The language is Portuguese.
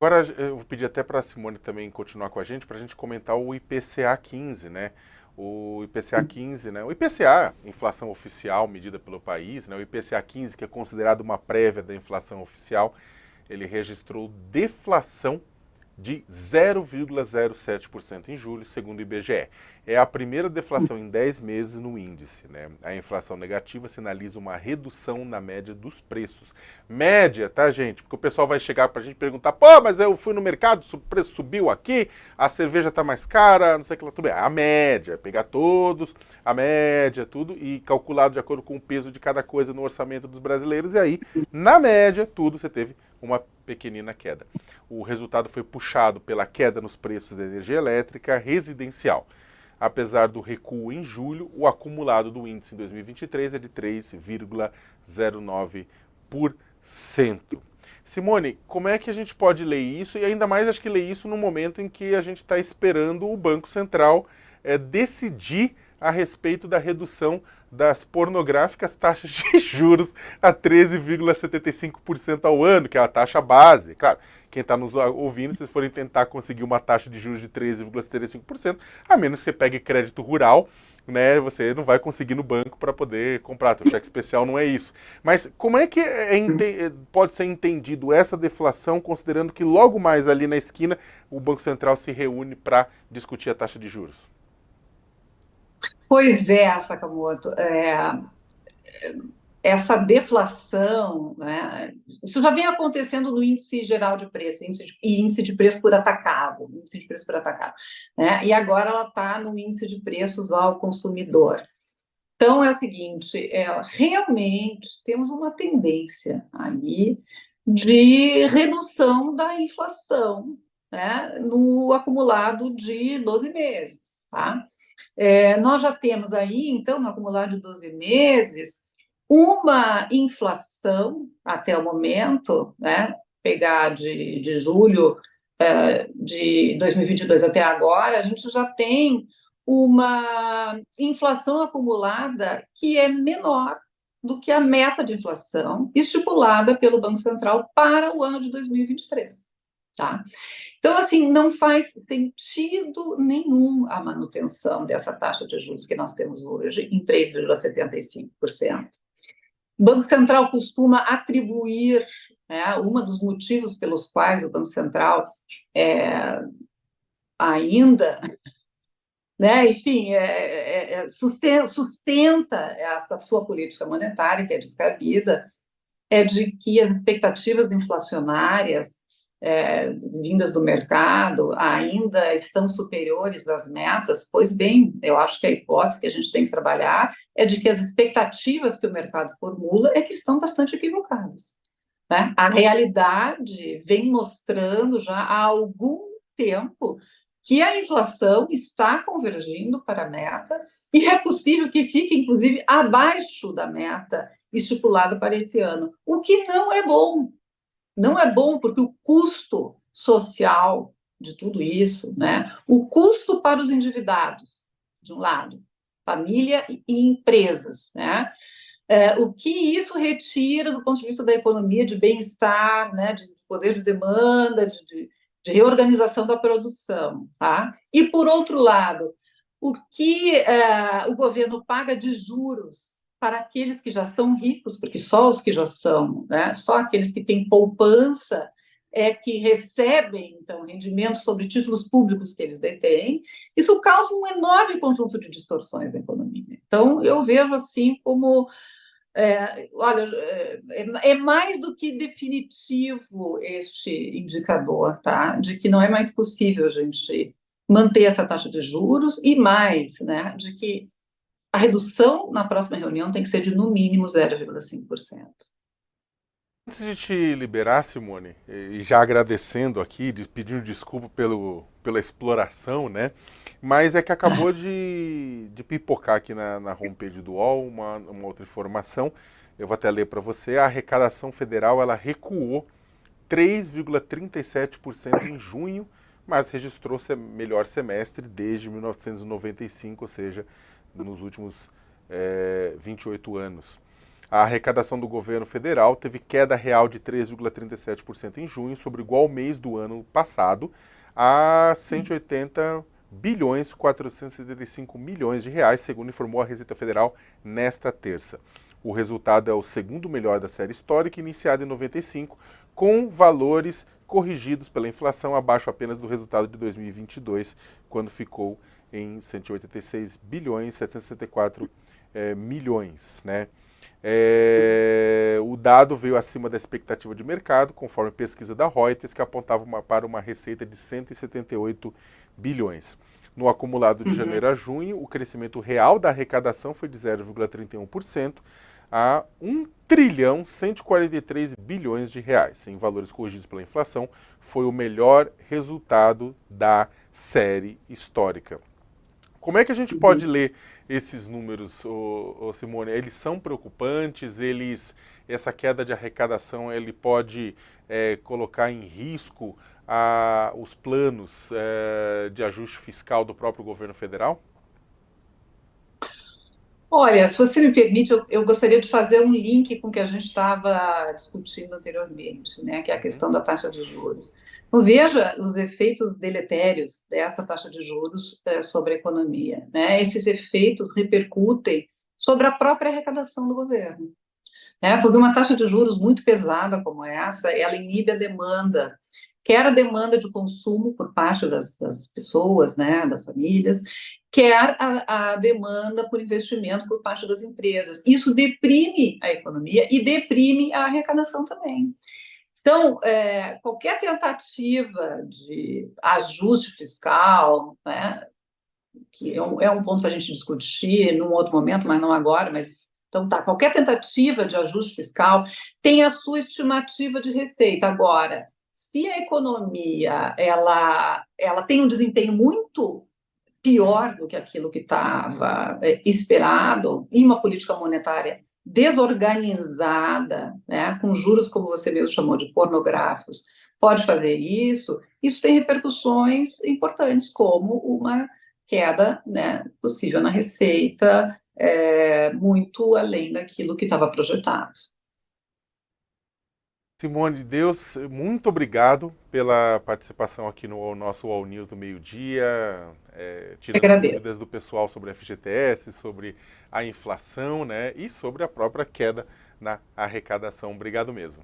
Agora eu vou pedir até para a Simone também continuar com a gente, para a gente comentar o IPCA 15, né? O IPCA 15, né? O IPCA, inflação oficial medida pelo país, né? O IPCA 15, que é considerado uma prévia da inflação oficial, ele registrou deflação de 0,07% em julho, segundo o IBGE. É a primeira deflação em 10 meses no índice. Né? A inflação negativa sinaliza uma redução na média dos preços. Média, tá, gente? Porque o pessoal vai chegar para a gente perguntar: pô, mas eu fui no mercado, o preço subiu aqui, a cerveja está mais cara, não sei o que lá, tudo bem. A média, pegar todos, a média, tudo, e calculado de acordo com o peso de cada coisa no orçamento dos brasileiros, e aí, na média, tudo você teve uma pequenina queda. O resultado foi puxado pela queda nos preços da energia elétrica residencial. Apesar do recuo em julho, o acumulado do índice em 2023 é de 3,09%. Simone, como é que a gente pode ler isso? E ainda mais acho que ler isso no momento em que a gente está esperando o Banco Central decidir a respeito da redução das pornográficas taxas de juros a 13,75% ao ano, que é a taxa base. Claro, quem está nos ouvindo, se vocês forem tentar conseguir uma taxa de juros de 13,75%, a menos que você pegue crédito rural, né, você não vai conseguir no banco para poder comprar. O cheque especial não é isso. Mas como é que pode ser entendido essa deflação, considerando que logo mais ali na esquina o Banco Central se reúne para discutir a taxa de juros? Pois é, Sakamoto, essa deflação, né, isso já vem acontecendo no índice geral de preço, índice de preço por atacado, índice de preço por atacado, né, e agora ela está no índice de preços ao consumidor. Então é o seguinte, realmente temos uma tendência aí de redução da inflação, né, no acumulado de 12 meses, tá? Nós já temos aí, então, no acumulado de 12 meses, uma inflação até o momento, né? Pegar de julho de 2022 até agora, a gente já tem uma inflação acumulada que é menor do que a meta de inflação estipulada pelo Banco Central para o ano de 2023. Tá? Então, assim, não faz sentido nenhum a manutenção dessa taxa de juros que nós temos hoje em 3,75%. O Banco Central costuma atribuir, né, um dos motivos pelos quais o Banco Central é, ainda, né, enfim, sustenta essa sua política monetária, que é descabida, é de que as expectativas inflacionárias vindas do mercado ainda estão superiores às metas. Pois bem, eu acho que a hipótese que a gente tem que trabalhar é de que as expectativas que o mercado formula é que estão bastante equivocadas. Né? A realidade vem mostrando já há algum tempo que a inflação está convergindo para a meta e é possível que fique, inclusive, abaixo da meta estipulada para esse ano, o que não é bom. Não é bom porque o custo social de tudo isso, né? O custo para os endividados, de um lado, família e empresas, né? O que isso retira do ponto de vista da economia, de bem-estar, né, de poder de demanda, de reorganização da produção. Tá? E, por outro lado, o que o governo paga de juros para aqueles que já são ricos, porque só os que já são, né, só aqueles que têm poupança é que recebem, então, rendimentos sobre títulos públicos que eles detêm, isso causa um enorme conjunto de distorções na economia. Então, eu vejo assim como olha, é mais do que definitivo este indicador, tá? De que não é mais possível a gente manter essa taxa de juros e mais, né? De que a redução na próxima reunião tem que ser de no mínimo 0,5%. Antes de te liberar, Simone, e já agradecendo aqui, pedindo desculpa pela exploração, né? Mas é que acabou de pipocar aqui na homepage do UOL uma outra informação. Eu vou até ler para você. A arrecadação federal ela recuou 3,37% em junho, mas registrou seu melhor semestre desde 1995, ou seja, nos últimos 28 anos. A arrecadação do governo federal teve queda real de 3,37% em junho, sobre o igual mês do ano passado, a 180 bilhões 475 milhões de reais, segundo informou a Receita Federal nesta terça. O resultado é o segundo melhor da série histórica, iniciada em 95, com valores corrigidos pela inflação abaixo apenas do resultado de 2022, quando ficou em 186 bilhões 764 milhões, né? O dado veio acima da expectativa de mercado, conforme pesquisa da Reuters, que apontava para uma receita de 178 bilhões. No acumulado de janeiro a junho, o crescimento real da arrecadação foi de 0,31% a 1 trilhão 143 bilhões de reais. Em valores corrigidos pela inflação, foi o melhor resultado da série histórica. Como é que a gente pode ler esses números, Simone? Eles são preocupantes? Essa queda de arrecadação ele pode colocar em risco os planos de ajuste fiscal do próprio governo federal? Olha, se você me permite, eu gostaria de fazer um link com o que a gente estava discutindo anteriormente, né, que é a Uhum. questão da taxa de juros. Então, veja os efeitos deletérios dessa taxa de juros sobre a economia, né? Esses efeitos repercutem sobre a própria arrecadação do governo, né? Porque uma taxa de juros muito pesada como essa, ela inibe a demanda, quer a demanda de consumo por parte das pessoas, né, das famílias, quer a demanda por investimento por parte das empresas. Isso deprime a economia e deprime a arrecadação também. Então, qualquer tentativa de ajuste fiscal, né, que é um ponto para a gente discutir num outro momento, mas não agora, mas então tá, qualquer tentativa de ajuste fiscal tem a sua estimativa de receita. Agora, se a economia ela tem um desempenho muito pior do que aquilo que estava esperado, e uma política monetária desorganizada, né, com juros, como você mesmo chamou, de pornográficos, pode fazer isso, isso tem repercussões importantes, como uma queda, né, possível na receita, muito além daquilo que estava projetado. Simone de Deus, muito obrigado pela participação aqui no nosso All News do meio-dia, tirando Agradeço. dúvidas do pessoal sobre a FGTS, sobre a inflação, né, e sobre a própria queda na arrecadação. Obrigado mesmo.